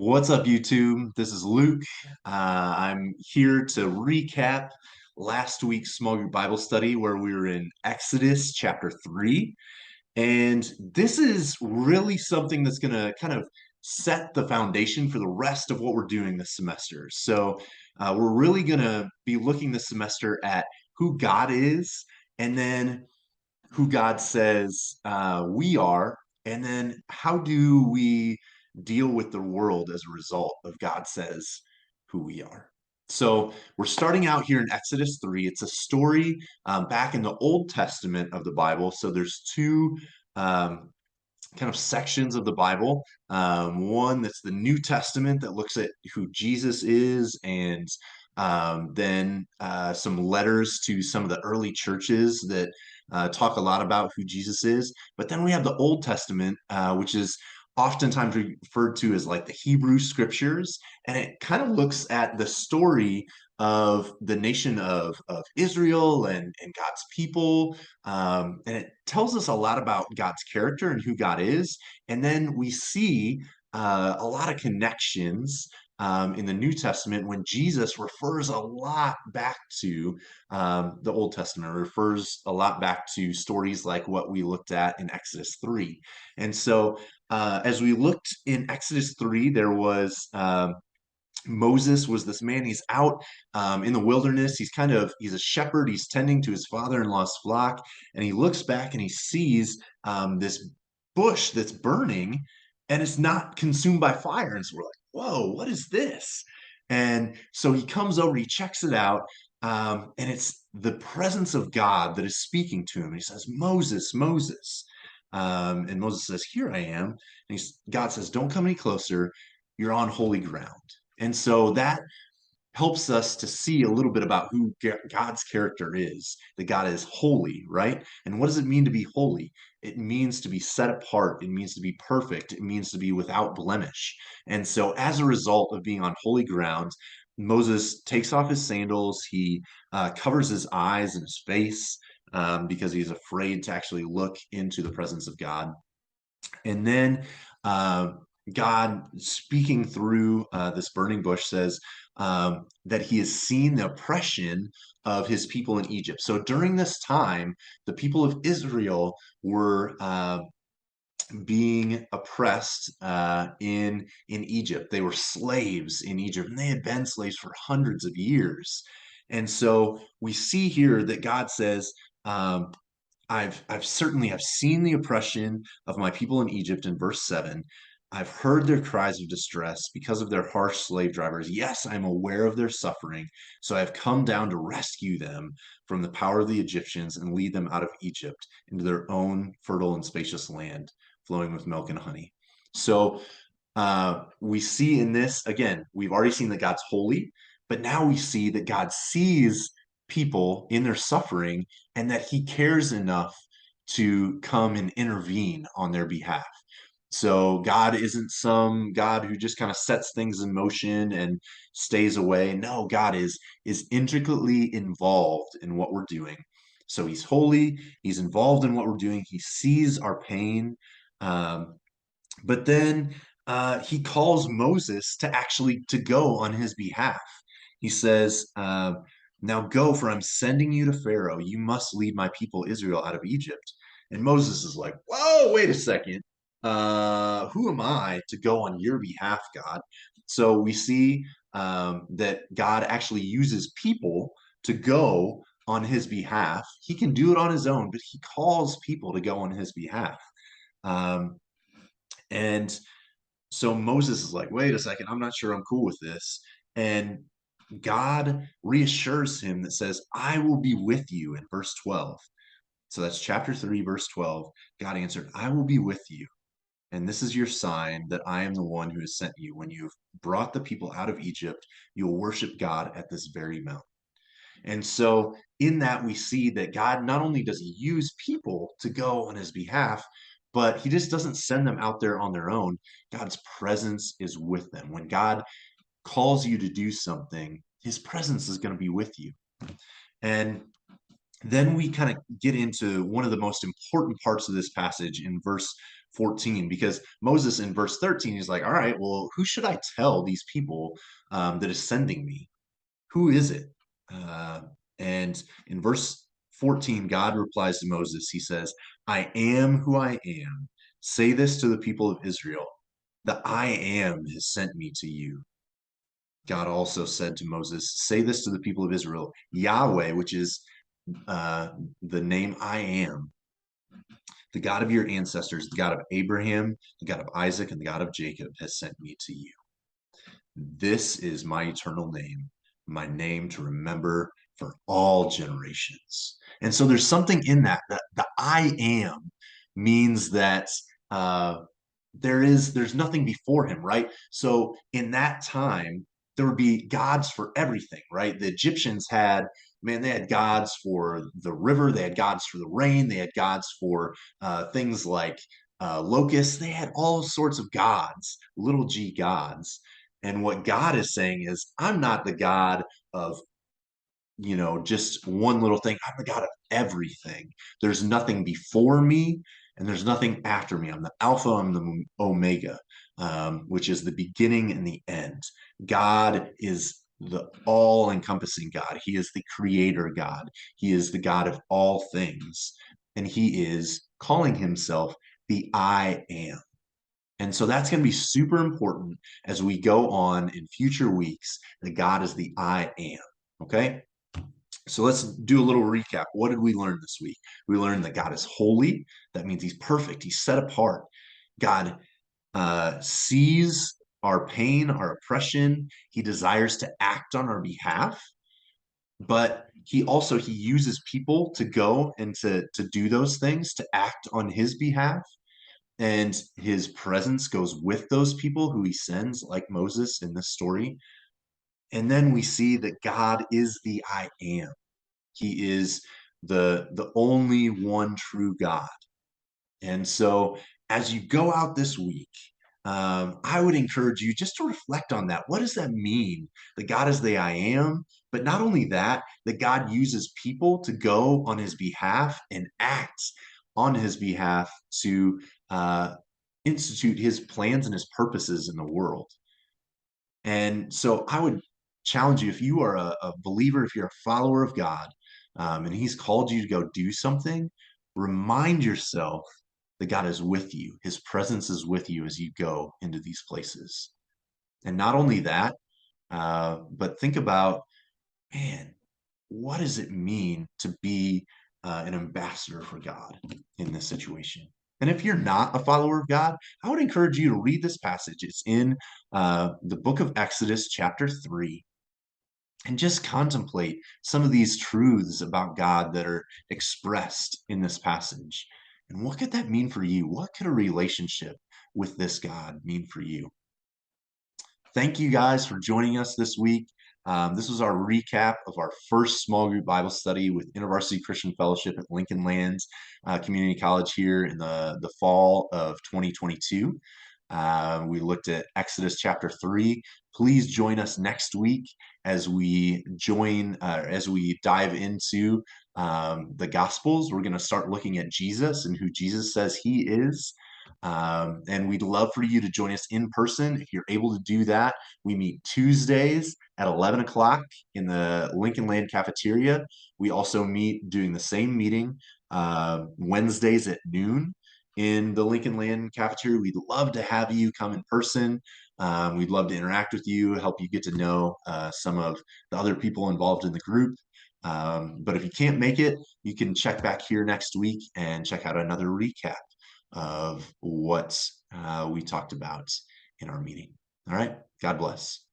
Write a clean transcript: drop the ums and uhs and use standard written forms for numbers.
What's up, YouTube? This is Luke. I'm here to recap last week's small group Bible study where we were in Exodus chapter 3. And this is really something that's going to kind of set the foundation for the rest of what we're doing this semester. We're really going to be looking this semester at who God is, and then who God says we are, and then how do we deal with the world as a result of God says who we are. So we're starting out here in Exodus 3. It's a story back in the Old Testament of the Bible. So there's two um, kind of sections of the Bible. One that's the New Testament that looks at who Jesus is, and then some letters to some of the early churches that talk a lot about who Jesus is. But then we have the Old Testament, which is oftentimes referred to as like the Hebrew scriptures, and it kind of looks at the story of the nation of Israel and God's people. And it tells us a lot about God's character and who God is. And then we see a lot of connections in the New Testament when Jesus refers a lot back to the Old Testament, refers a lot back to stories like what we looked at in Exodus 3. And so as we looked in Exodus 3, there was Moses was this man. He's out in the wilderness. He's a shepherd. He's tending to his father-in-law's flock, and he looks back and he sees this bush that's burning, and it's not consumed by fire. And so we're like, "Whoa, what is this?" And so he comes over, he checks it out, and it's the presence of God that is speaking to him. He says, "Moses, Moses," and Moses says, "Here I am." And God says, "Don't come any closer. You're on holy ground." And so that helps us to see a little bit about who God's character is, that God is holy, right? And what does it mean to be holy? It means to be set apart. It means to be perfect. It means to be without blemish. And so, as a result of being on holy ground, Moses takes off his sandals. He covers his eyes and his face because he's afraid to actually look into the presence of God. And then uh, God, speaking through this burning bush, says that he has seen the oppression of his people in Egypt. So during this time, the people of Israel were being oppressed in Egypt. They were slaves in Egypt, and they had been slaves for hundreds of years. And so we see here that God says, I've certainly have seen the oppression of my people in Egypt in verse 7. I've heard their cries of distress because of their harsh slave drivers. Yes, I'm aware of their suffering. So I've come down to rescue them from the power of the Egyptians and lead them out of Egypt into their own fertile and spacious land, flowing with milk and honey. So we see in this, again, we've already seen that God's holy, but now we see that God sees people in their suffering and that he cares enough to come and intervene on their behalf. So God isn't some God who just kind of sets things in motion and stays away. No, God is intricately involved in what we're doing. So he's holy, he's involved in what we're doing, he sees our pain. Um, but then he calls Moses to actually to go on his behalf. He says, "Now go, for I'm sending you to Pharaoh. You must lead my people Israel out of Egypt." And Moses is like, "Whoa, wait a second. Who am I to go on your behalf, God?" So we see that God actually uses people to go on his behalf. He can do it on his own, but he calls people to go on his behalf. Um, and so Moses is like, wait a second, I'm not sure I'm cool with this. And God reassures him that says, I will be with you in verse 12. So that's chapter 3, verse 12. God answered, I will be with you. And this is your sign that I am the one who has sent you. When you've brought the people out of Egypt, you will worship God at this very mountain. And so, in that, we see that God not only does he use people to go on his behalf, but he just doesn't send them out there on their own. God's presence is with them. When God calls you to do something, his presence is going to be with you. And then we kind of get into one of the most important parts of this passage in verse 14, because Moses in verse 13 is like, all right, well, who should I tell these people that is sending me? Who is it? Uh, and in verse 14, God replies to Moses. He says, I am who I am. Say this to the people of Israel. The I am has sent me to you. God also said to Moses, say this to the people of Israel. Yahweh, which is the name I am, the God of your ancestors, the God of Abraham, the God of Isaac, and the God of Jacob, has sent me to you. This is my eternal name, my name to remember for all generations. And so there's something in that the I am means that there's nothing before him, right? So in that time, there would be gods for everything, right? The Egyptians had, man, they had gods for the river, they had gods for the rain, they had gods for things like locusts, they had all sorts of gods, little g gods. And what God is saying is, I'm not the God of just one little thing. I'm the God of everything. There's nothing before me and there's nothing after me. I'm the Alpha, I'm the Omega, which is the beginning and the end. God is the all encompassing God. He is the creator God. He is the God of all things. And he is calling himself the I am. And so that's going to be super important as we go on in future weeks that God is the I am. Okay. So let's do a little recap. What did we learn this week? We learned that God is holy. That means he's perfect. He's set apart. God sees our pain, our oppression. He desires to act on our behalf, but he uses people to go and to do those things, to act on his behalf. And his presence goes with those people who he sends, like Moses in this story. And then we see that God is the I am. He is the only one true God. And so as you go out this week, I would encourage you just to reflect on that. What does that mean? That God is the I am, but not only that, that God uses people to go on his behalf and act on his behalf to institute his plans and his purposes in the world. And so I would challenge you, if you are a believer, if you're a follower of God, and he's called you to go do something, remind yourself that God is with you. His presence is with you as you go into these places. And not only that, but think about, man, what does it mean to be an ambassador for God in this situation? And if you're not a follower of God, I would encourage you to read this passage. It's in the book of Exodus, chapter 3, and just contemplate some of these truths about God that are expressed in this passage. And what could that mean for you? What could a relationship with this God mean for you? Thank you guys for joining us this week. This was our recap of our first small group Bible study with InterVarsity Christian Fellowship at Lincoln Lands Community College here in the fall of 2022. We looked at Exodus chapter 3. Please join us next week as we dive into the Gospels. We're going to start looking at Jesus and who Jesus says he is. And we'd love for you to join us in person. If you're able to do that, we meet Tuesdays at 11 o'clock in the Lincoln Land cafeteria. We also meet doing the same meeting Wednesdays at noon in the Lincoln Land cafeteria. We'd love to have you come in person. We'd love to interact with you, help you get to know some of the other people involved in the group. But if you can't make it, you can check back here next week and check out another recap of what we talked about in our meeting. All right. God bless.